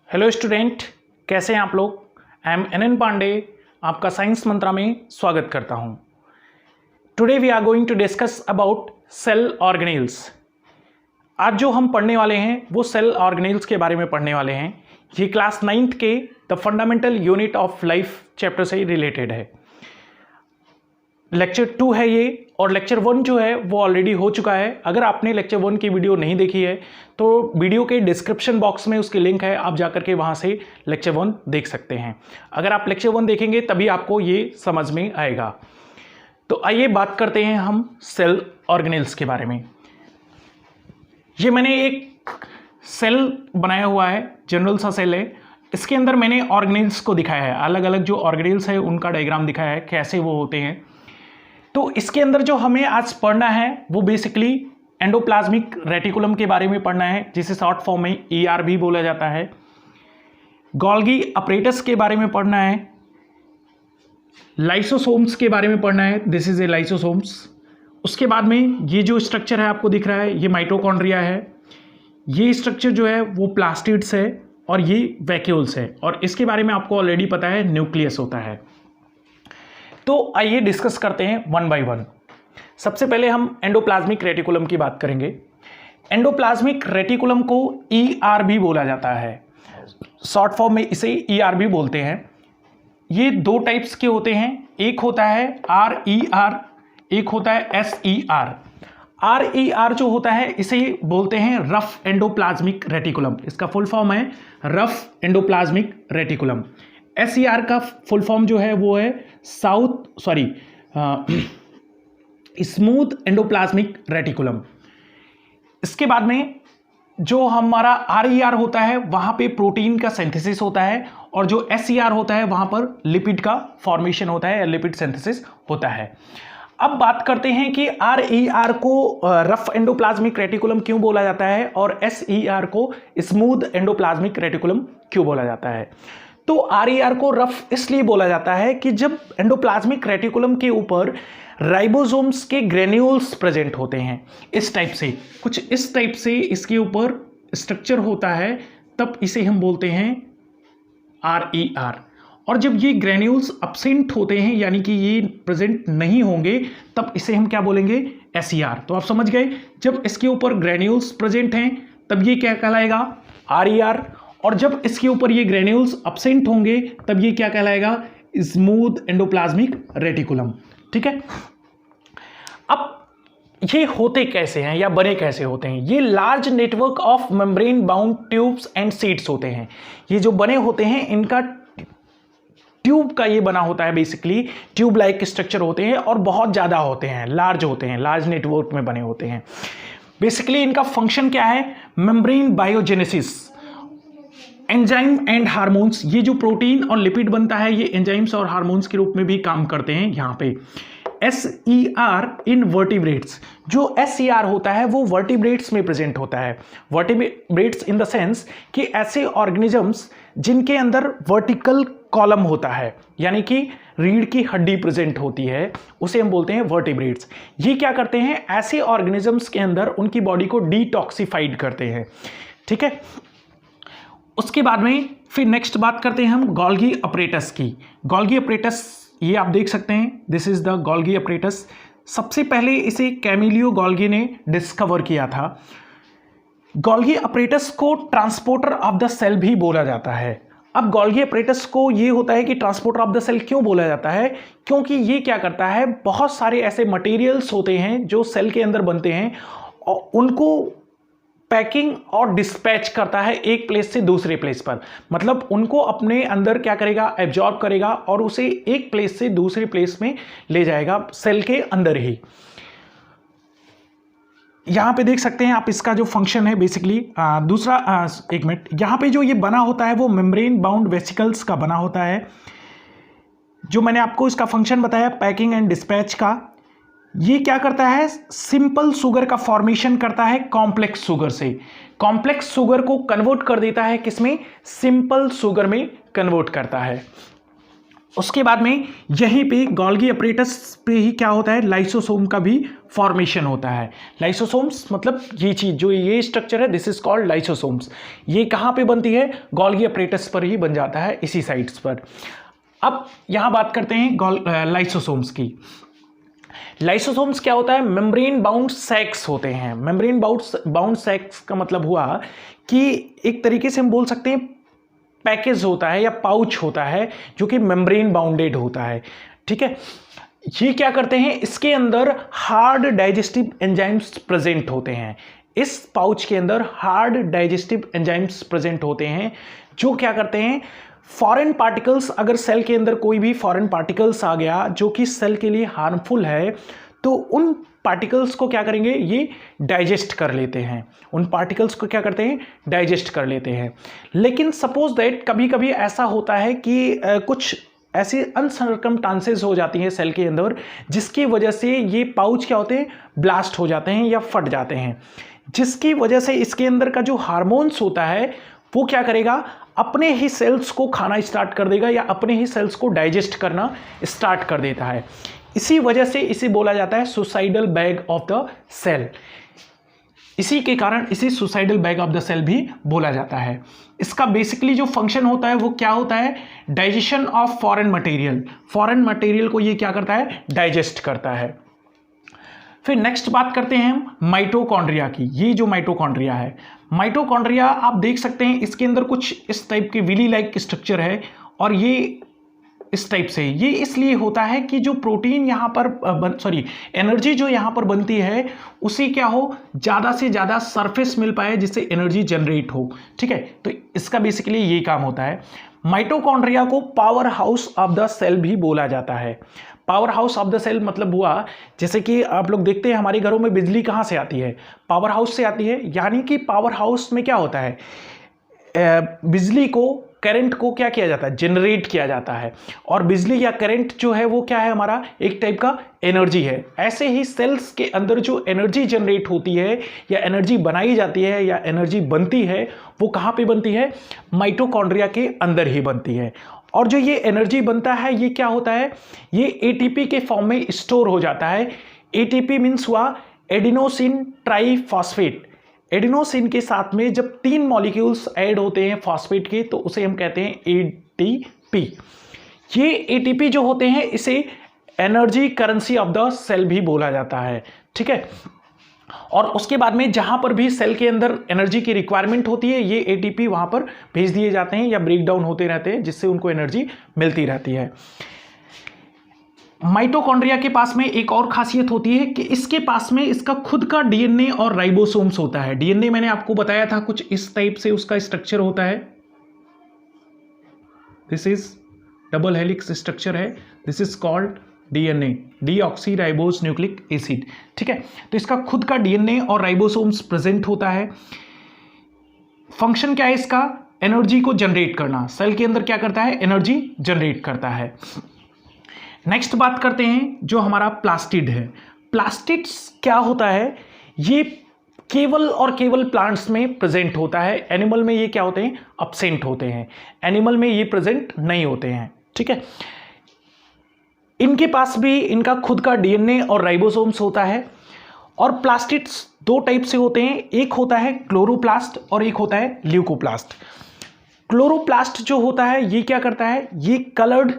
Hello student, कैसे हैं आप लोग। आई एम NN पांडे, आपका साइंस मंत्रा में स्वागत करता हूं। Today we are going to discuss about cell organelles. आज जो हम पढ़ने वाले हैं वो सेल ऑर्गेनेल्स के बारे में पढ़ने वाले हैं। ये क्लास 9th के the fundamental unit of life chapter से रिलेटेड है। लेक्चर 2 है ये, और लेक्चर 1 जो है वो ऑलरेडी हो चुका है। अगर आपने लेक्चर 1 की वीडियो नहीं देखी है तो वीडियो के डिस्क्रिप्शन बॉक्स में उसकी लिंक है, आप जाकर के वहाँ से लेक्चर 1 देख सकते हैं। अगर आप लेक्चर 1 देखेंगे तभी आपको ये समझ में आएगा। तो आइए बात करते हैं हम सेल ऑर्गेनेल्स के बारे में। ये मैंने एक सेल बनाया हुआ है, जनरल सा सेल है। इसके अंदर मैंने ऑर्गेनेल्स को दिखाया है, अलग अलग जो ऑर्गेनेल्स है उनका डायग्राम दिखाया है, कैसे वो होते हैं। तो इसके अंदर जो हमें आज पढ़ना है वो बेसिकली एंडोप्लाज्मिक रेटिकुलम के बारे में पढ़ना है, जिसे शॉर्ट फॉर्म में ER भी बोला जाता है। गोल्गी अपरेटस के बारे में पढ़ना है। लाइसोसोम्स के बारे में पढ़ना है, दिस इज ए लाइसोसोम्स। उसके बाद में ये जो स्ट्रक्चर है आपको दिख रहा है, ये माइटोकॉन्ड्रिया है। ये स्ट्रक्चर जो है वो प्लास्टिड्स है और ये वैक्यूल्स है, और इसके बारे में आपको ऑलरेडी पता है, न्यूक्लियस होता है। तो आइए डिस्कस करते हैं वन बाय वन। सबसे पहले हम एंडोप्लाज्मिक रेटिकुलम की बात करेंगे। एंडोप्लाज्मिक रेटिकुलम को ER भी बोला जाता है, शॉर्ट फॉर्म में इसे ER भी बोलते हैं। ये दो टाइप्स के होते हैं, एक होता है RER, एक होता है SER। RER जो होता है इसे बोलते हैं रफ एंडोप्लाज्मिक रेटिकुलम, इसका फुल फॉर्म है रफ एंडोप्लाज्मिक रेटिकुलम। SER का फुल फॉर्म जो है वो है स्मूथ एंडोप्लाज्मिक रेटिकुलम। इसके बाद में जो हमारा RER होता है वहां पे प्रोटीन का सिंथेसिस होता है, और जो SER होता है वहां पर लिपिड का फॉर्मेशन होता है, लिपिड सिंथेसिस होता है। अब बात करते हैं कि RER को रफ एंडोप्लाज्मिक रेटिकुलम क्यों बोला जाता है और SER को स्मूथ एंडोप्लाज्मिक रेटिकुलम क्यों बोला जाता है। तो RER को रफ इसलिए बोला जाता है कि जब एंडोप्लाज्मिक रेटिकुलम के ऊपर राइबोसोम्स के ग्रेन्यूल्स प्रेजेंट होते हैं, इस टाइप से, कुछ इस टाइप से इसके ऊपर स्ट्रक्चर होता है, तब इसे हम बोलते हैं RER। और जब ये ग्रेन्यूल्स एब्सेंट होते हैं, यानी कि ये प्रेजेंट नहीं होंगे, तब इसे हम क्या बोलेंगे, SER। तो आप समझ गए, जब इसके ऊपर ग्रेन्यूल्स प्रेजेंट हैं तब ये क्या कहलाएगा, RER, और जब इसके ऊपर ये ग्रेन्यूल्स एब्सेंट होंगे तब ये क्या कहलाएगा, स्मूथ एंडोप्लाज्मिक रेटिकुलम। ठीक है। अब ये होते कैसे हैं या बने कैसे होते हैं। ये large network of membrane bound tubes and seats होते हैं। ये जो बने होते हैं इनका ट्यूब का ये बना होता है, बेसिकली ट्यूब लाइक स्ट्रक्चर होते हैं और बहुत ज़्यादा होते हैं, लार्ज होते हैं, लार्ज नेटवर्क में बने होते हैं। बेसिकली इनका फंक्शन क्या है, membrane biogenesis, enzyme and hormones. ये जो प्रोटीन और लिपिड बनता है ये एंजाइम्स और हार्मोन्स के रूप में भी काम करते हैं यहाँ पे। SER इन वर्टिब्रेट्स, जो SER होता है वो वर्टिब्रेट्स में प्रेजेंट होता है। वर्टिब्रेट्स इन द सेंस कि ऐसे ऑर्गेनिजम्स जिनके अंदर वर्टिकल कॉलम होता है, यानी कि रीढ़ की हड्डी प्रेजेंट होती है, उसे हम बोलते हैं वर्टिब्रेट्स। ये क्या करते हैं, ऐसे ऑर्गेनिजम्स के अंदर उनकी बॉडी को डिटॉक्सिफाइड करते हैं। ठीक है। उसके बाद में फिर नेक्स्ट बात करते हैं हम गोल्गी अपरेटस की। गोल्गी अपरेटस ये आप देख सकते हैं, this is the Golgi apparatus. सबसे पहले इसे कैमिलियो गोल्गी ने डिस्कवर किया था। गोल्गी अपरेटस को ट्रांसपोर्टर ऑफ द सेल भी बोला जाता है। अब गोल्गी अपरेटस को ये होता है कि ट्रांसपोर्टर ऑफ द सेल क्यों बोला जाता है, क्योंकि ये क्या करता है, बहुत सारे ऐसे मटेरियल्स होते हैं जो सेल के अंदर बनते हैं और उनको पैकिंग और डिस्पैच करता है एक प्लेस से दूसरे प्लेस पर। मतलब उनको अपने अंदर क्या करेगा, एब्जॉर्ब करेगा और उसे एक प्लेस से दूसरे प्लेस में ले जाएगा, सेल के अंदर ही। यहां पे देख सकते हैं आप इसका जो फंक्शन है बेसिकली। दूसरा एक मिनट, यहां पे जो ये बना होता है वो मेम्ब्रेन बाउंड वेसिकल्स का बना होता है। जो मैंने आपको इसका फंक्शन बताया पैकिंग एंड डिस्पैच का, ये क्या करता है, सिंपल शुगर का फॉर्मेशन करता है कॉम्प्लेक्स शुगर से। कॉम्प्लेक्स शुगर को कन्वर्ट कर देता है किसमें, सिंपल शुगर में कन्वर्ट करता है। उसके बाद में यहीं पे गोल्गी अपरेटस पे ही क्या होता है, लाइसोसोम का भी फॉर्मेशन होता है। लाइसोसोम्स मतलब ये चीज़ जो ये स्ट्रक्चर है, दिस इज कॉल्ड लाइसोसोम्स। ये कहाँ पे बनती है, गोल्गी अपरेटस पर ही बन जाता है, इसी साइट्स पर। अब यहाँ बात करते हैं लाइसोसोम्स की। लाइसोसोम्स क्या होता है, मेम्ब्रेन बाउंड सैक्स होते हैं। मेम्ब्रेन बाउंड सैक्स का मतलब हुआ कि एक तरीके से हम बोल सकते हैं पैकेज होता है या पाउच होता है जो कि मेम्ब्रेन बाउंडेड होता है, ठीक है। ये क्या करते हैं, इसके अंदर हार्ड डाइजेस्टिव एंजाइम्स प्रेजेंट होते हैं। इस पाउच के अंदर हार्ड डाइजेस्टिव एंजाइम्स प्रेजेंट होते हैं जो क्या करते हैं, फॉरेन पार्टिकल्स, अगर सेल के अंदर कोई भी फॉरेन पार्टिकल्स आ गया जो कि सेल के लिए हार्मफुल है, तो उन पार्टिकल्स को क्या करेंगे, ये डाइजेस्ट कर लेते हैं। उन पार्टिकल्स को क्या करते हैं, डाइजेस्ट कर लेते हैं। लेकिन सपोज दैट कभी कभी ऐसा होता है कि कुछ ऐसी अनसर्कमस्टांसेस हो जाती हैं सेल के अंदर, जिसकी वजह से ये पाउच क्या होते हैं, ब्लास्ट हो जाते हैं या फट जाते हैं, जिसकी वजह से इसके अंदर का जो हार्मोन्स होता है वो क्या करेगा, अपने ही सेल्स को खाना स्टार्ट कर देगा या अपने ही सेल्स को डाइजेस्ट करना स्टार्ट कर देता है। इसी वजह से इसे बोला जाता है suicidal bag of the cell. इसी के कारण इसे suicidal bag of the cell भी बोला जाता है। इसका बेसिकली जो फंक्शन होता है वो क्या होता है, digestion of foreign material. Foreign material को ये क्या करता है, डाइजेस्ट करता है। फिर नेक्स्ट बात करते हैं हम माइटोकॉन्ड्रिया की। ये जो माइटोकॉन्ड्रिया है, माइटोकॉन्ड्रिया आप देख सकते हैं इसके अंदर कुछ इस टाइप के विली लाइक स्ट्रक्चर है, और ये इस टाइप से, ये इसलिए होता है कि जो प्रोटीन यहाँ पर एनर्जी जो यहाँ पर बनती है उसे क्या हो, ज़्यादा से ज़्यादा सरफेस मिल पाए जिससे एनर्जी जनरेट हो, ठीक है। तो इसका बेसिकली ये काम होता है। माइटोकॉन्ड्रिया को powerhouse of the cell भी बोला जाता है। Powerhouse of the cell मतलब हुआ, जैसे कि आप लोग देखते हैं हमारे घरों में बिजली कहाँ से आती है, पावर हाउस से आती है। यानी कि पावर हाउस में क्या होता है, बिजली को, करंट को क्या किया जाता है, जनरेट किया जाता है। और बिजली या करंट जो है वो क्या है, हमारा एक टाइप का एनर्जी है। ऐसे ही सेल्स के अंदर जो एनर्जी जनरेट होती है या एनर्जी बनाई जाती है या एनर्जी बनती है, वो कहाँ पे बनती है, माइटोकॉन्ड्रिया के अंदर ही बनती है। और जो ये एनर्जी बनता है ये क्या होता है, ये एटीपी के फॉर्म में स्टोर हो जाता है। एटीपी मीन्स हुआ एडिनोसिन ट्राइफॉस्फेट। एडिनोसिन के साथ में जब 3 मॉलिक्यूल्स ऐड होते हैं फॉस्फेट के, तो उसे हम कहते हैं एटीपी। ये एटीपी जो होते हैं इसे energy currency of the cell भी बोला जाता है, ठीक है। और उसके बाद में जहां पर भी सेल के अंदर एनर्जी की रिक्वायरमेंट होती है, ये एटीपी वहां पर भेज दिए जाते हैं या ब्रेक डाउन होते रहते हैं, जिससे उनको एनर्जी मिलती रहती है। माइटोकॉन्ड्रिया के पास में एक और खासियत होती है कि इसके पास में इसका खुद का डीएनए और राइबोसोम्स होता है। डीएनए मैंने आपको बताया था कुछ इस टाइप से उसका स्ट्रक्चर होता है। This is double helix structure है, this is called DNA, deoxyribose nucleic acid, ठीक है। तो इसका खुद का डीएनए और राइबोसोम्स प्रेजेंट होता है। फंक्शन क्या है इसका, एनर्जी को जनरेट करना। सेल के अंदर क्या करता है, एनर्जी जनरेट करता है। नेक्स्ट बात करते हैं जो हमारा प्लास्टिड है। प्लास्टिड्स क्या होता है, ये केवल और केवल प्लांट्स में प्रेजेंट होता है। एनिमल में ये क्या होते हैं, अब्सेंट होते हैं। एनिमल में ये प्रेजेंट नहीं होते हैं, ठीक है। इनके पास भी इनका खुद का डीएनए और राइबोसोम्स होता है। और प्लास्टिड्स 2 टाइप से होते हैं, एक होता है क्लोरोप्लास्ट और एक होता है ल्यूकोप्लास्ट। क्लोरोप्लास्ट जो होता है ये क्या करता है, ये कलर्ड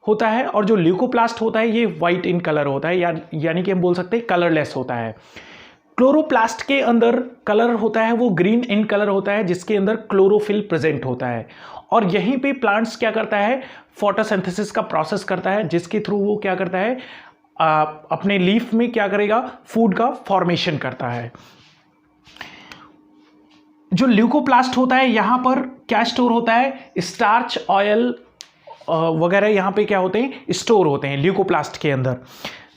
होता है, और जो ल्यूकोप्लास्ट होता है ये वाइट इन कलर होता है, यानी कि हम बोल सकते हैं कलरलेस होता है। क्लोरोप्लास्ट के अंदर कलर होता है वो ग्रीन इन कलर होता है, जिसके अंदर क्लोरोफिल प्रेजेंट होता है। और यहीं पे प्लांट्स क्या करता है, फोटोसिंथेसिस का प्रोसेस करता है, जिसके थ्रू वो क्या करता है, अपने लीफ में क्या करेगा, फूड का फॉर्मेशन करता है। जो ल्यूकोप्लास्ट होता है यहाँ पर क्या स्टोर होता है, स्टार्च, ऑयल वगैरह यहाँ पे क्या होते हैं, स्टोर होते हैं ल्यूकोप्लास्ट के अंदर।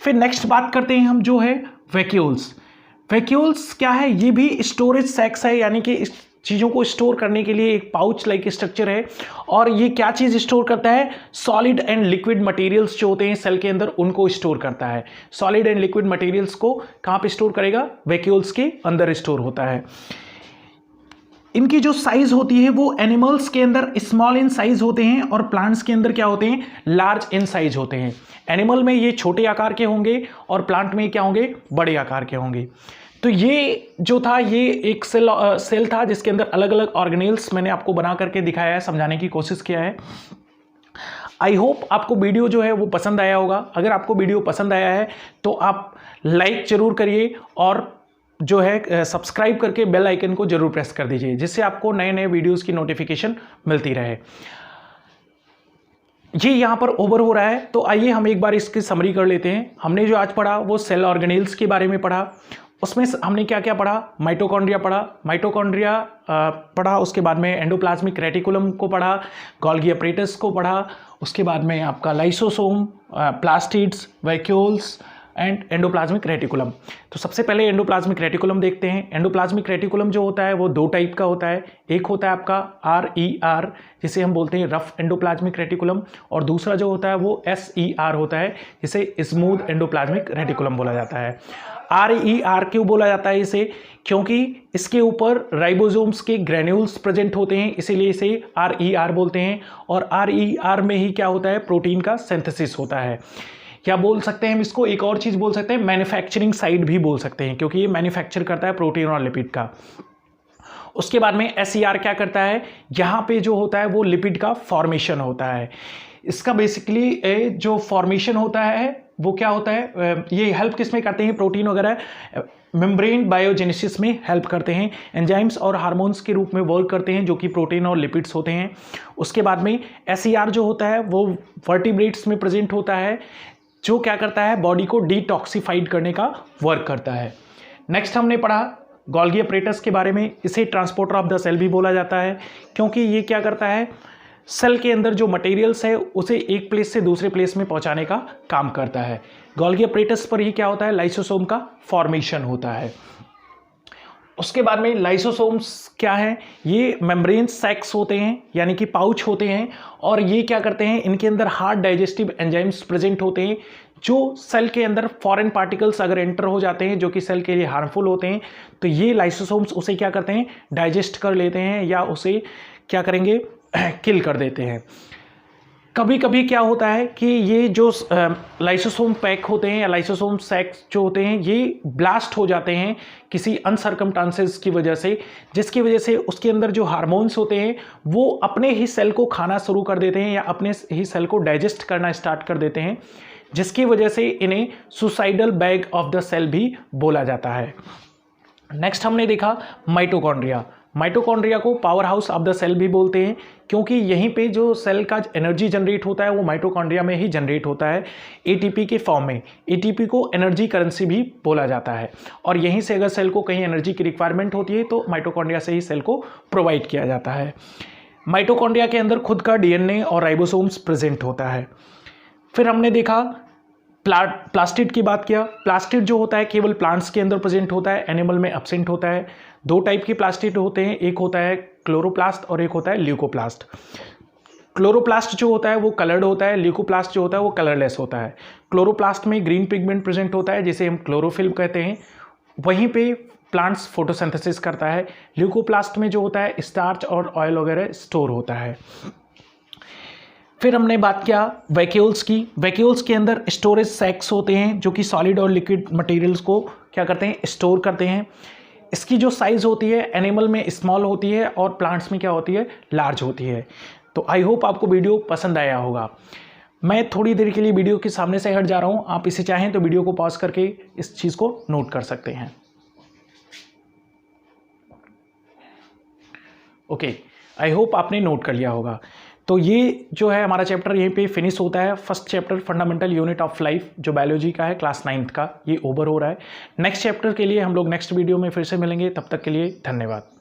फिर नेक्स्ट बात करते हैं हम जो है वैक्यूल्स। वैक्यूल्स क्या है, ये भी स्टोरेज सैक्स है, यानी कि इस चीज़ों को स्टोर करने के लिए एक पाउच लाइक स्ट्रक्चर है। और ये क्या चीज़ स्टोर करता है, सॉलिड एंड लिक्विड मटेरियल्स जो होते हैं सेल के अंदर उनको स्टोर करता है। सॉलिड एंड लिक्विड मटेरियल्स को कहाँ पे स्टोर करेगा, वैक्यूल्स के अंदर स्टोर होता है। इनकी जो साइज होती है वो एनिमल्स के अंदर स्मॉल इन साइज होते हैं और प्लांट्स के अंदर क्या होते हैं, लार्ज इन साइज होते हैं। एनिमल में ये छोटे आकार के होंगे और प्लांट में क्या होंगे, बड़े आकार के होंगे। तो ये जो था ये एक सेल था जिसके अंदर अलग अलग ऑर्गेनेल्स मैंने आपको बना करके दिखाया है, समझाने की कोशिश किया है। आई होप आपको वीडियो जो है वो पसंद आया होगा। अगर आपको वीडियो पसंद आया है तो आप लाइक जरूर करिए और जो है सब्सक्राइब करके बेल आइकन को जरूर प्रेस कर दीजिए, जिससे आपको नए नए वीडियोस की नोटिफिकेशन मिलती रहे। ये यहाँ पर ओवर हो रहा है, तो आइए हम एक बार इसकी समरी कर लेते हैं। हमने जो आज पढ़ा वो सेल ऑर्गेनेल्स के बारे में पढ़ा। उसमें हमने क्या क्या पढ़ा, माइटोकॉन्ड्रिया पढ़ा, पढ़ा, उसके बाद में एंडोप्लाज्मिक रेटिकुलम को पढ़ा, गोल्गी अपरेटस को पढ़ा, उसके बाद में आपका lysosome, plastids, vacuoles and endoplasmic reticulum. तो सबसे पहले एंडोप्लाज्मिक रेटिकुलम देखते हैं। एंडोप्लाज्मिक रेटिकुलम जो होता है वो दो टाइप का होता है। एक होता है आपका RER, जिसे हम बोलते हैं रफ एंडोप्लाज्मिक रेटिकुलम, और दूसरा जो होता है वो SER होता है, जिसे स्मूथ एंडोप्लाज्मिक रेटिकुलम बोला जाता है। RER क्यों बोला जाता है इसे, क्योंकि इसके ऊपर राइबोसोम्स के ग्रेन्यूल्स प्रेजेंट होते हैं, इसीलिए इसे RER बोलते हैं। और RER में ही क्या होता है, प्रोटीन का सिंथेसिस होता है। क्या बोल सकते हैं हम इसको, एक और चीज बोल सकते हैं, मैन्युफैक्चरिंग साइड भी बोल सकते हैं, क्योंकि ये मैन्युफैक्चर करता है प्रोटीन और लिपिड का। उसके बाद में SER क्या करता है, यहाँ पे जो होता है वो लिपिड का फॉर्मेशन होता है। इसका बेसिकली जो फॉर्मेशन होता है वो क्या होता है, ये हेल्प किस में करते हैं, प्रोटीन वगैरह मेम्ब्रेन बायोजेनेसिस में हेल्प करते हैं। एंजाइम्स और हार्मोन्स के रूप में वर्क करते हैं, जो कि प्रोटीन और लिपिड्स होते हैं। उसके बाद में SER जो होता है वो वर्टिब्रेट्स में प्रेजेंट होता है, जो क्या करता है, बॉडी को डिटॉक्सिफाइड करने का वर्क करता है। नेक्स्ट हमने पढ़ा गोल्गी अपरेटस के बारे में। इसे ट्रांसपोर्टर ऑफ द सेल भी बोला जाता है, क्योंकि ये क्या करता है, सेल के अंदर जो मटेरियल्स है उसे एक प्लेस से दूसरे प्लेस में पहुंचाने का काम करता है। गोल्गी अपरेटस पर ही क्या होता है, लाइसोसोम का फॉर्मेशन होता है। उसके बाद में लाइसोसोम्स क्या है, ये मेम्ब्रेन सैक्स होते हैं, यानी कि पाउच होते हैं, और ये क्या करते हैं, इनके अंदर हार्ड डाइजेस्टिव एंजाइम्स प्रेजेंट होते हैं, जो सेल के अंदर फॉरेन पार्टिकल्स अगर एंटर हो जाते हैं जो कि सेल के लिए हार्मफुल होते हैं, तो ये लाइसोसोम्स उसे क्या करते हैं, डाइजेस्ट कर लेते हैं या उसे क्या करेंगे, किल कर देते हैं। कभी कभी क्या होता है कि ये जो लाइसोसोम पैक होते हैं या लाइसोसोम सैक्स जो होते हैं, ये ब्लास्ट हो जाते हैं किसी अनसर्कमस्टांसेस की वजह से, जिसकी वजह से उसके अंदर जो हार्मोन्स होते हैं वो अपने ही सेल को खाना शुरू कर देते हैं या अपने ही सेल को डाइजेस्ट करना स्टार्ट कर देते हैं, जिसकी वजह से इन्हें suicidal bag of the cell भी बोला जाता है। नेक्स्ट हमने देखा माइटोकॉन्ड्रिया। माइटोकॉन्ड्रिया को powerhouse of the cell भी बोलते हैं, क्योंकि यहीं पे जो सेल का एनर्जी जनरेट होता है वो माइटोकॉन्ड्रिया में ही जनरेट होता है ATP के फॉर्म में। ATP को एनर्जी करेंसी भी बोला जाता है, और यहीं से अगर सेल को कहीं एनर्जी की रिक्वायरमेंट होती है तो माइटोकॉन्ड्रिया से ही सेल को प्रोवाइड किया जाता है। माइटोकॉन्ड्रिया के अंदर खुद का DNA और राइबोसोम्स प्रेजेंट होता है। फिर हमने देखा प्लास्टिड की बात किया। प्लास्टिड जो होता है केवल प्लांट्स के अंदर प्रेजेंट होता है, एनिमल में एब्सेंट होता है। दो टाइप के प्लास्टिड होते हैं, एक होता है क्लोरोप्लास्ट और एक होता है ल्यूकोप्लास्ट। क्लोरोप्लास्ट जो होता है वो कलर्ड होता है, ल्यूकोप्लास्ट जो होता है वो कलरलेस होता है। क्लोरोप्लास्ट में ग्रीन पिगमेंट प्रेजेंट होता है जिसे हम क्लोरोफिल कहते हैं, वहीं पे प्लांट्स फोटोसिंथेसिस करता है। ल्यूकोप्लास्ट में जो होता है स्टार्च और ऑयल वगैरह स्टोर होता है। फिर हमने बात किया वैक्यूल्स की। वैक्यूल्स के अंदर स्टोरेज सैक्स होते हैं जो कि सॉलिड और लिक्विड मटेरियल्स को क्या करते हैं, स्टोर करते हैं। इसकी जो साइज़ होती है एनिमल में स्मॉल होती है और प्लांट्स में क्या होती है, लार्ज होती है। तो आई होप आपको वीडियो पसंद आया होगा। मैं थोड़ी देर के लिए वीडियो के सामने से हट जा रहा हूँ, आप इसे चाहें तो वीडियो को पॉज करके इस चीज़ को नोट कर सकते हैं। ओके, आई होप आपने नोट कर लिया होगा। तो ये जो है हमारा चैप्टर यहीं पे फिनिश होता है। First chapter fundamental unit of life जो बायोलॉजी का है क्लास 9th का, ये ओवर हो रहा है। नेक्स्ट चैप्टर के लिए हम लोग नेक्स्ट वीडियो में फिर से मिलेंगे, तब तक के लिए धन्यवाद।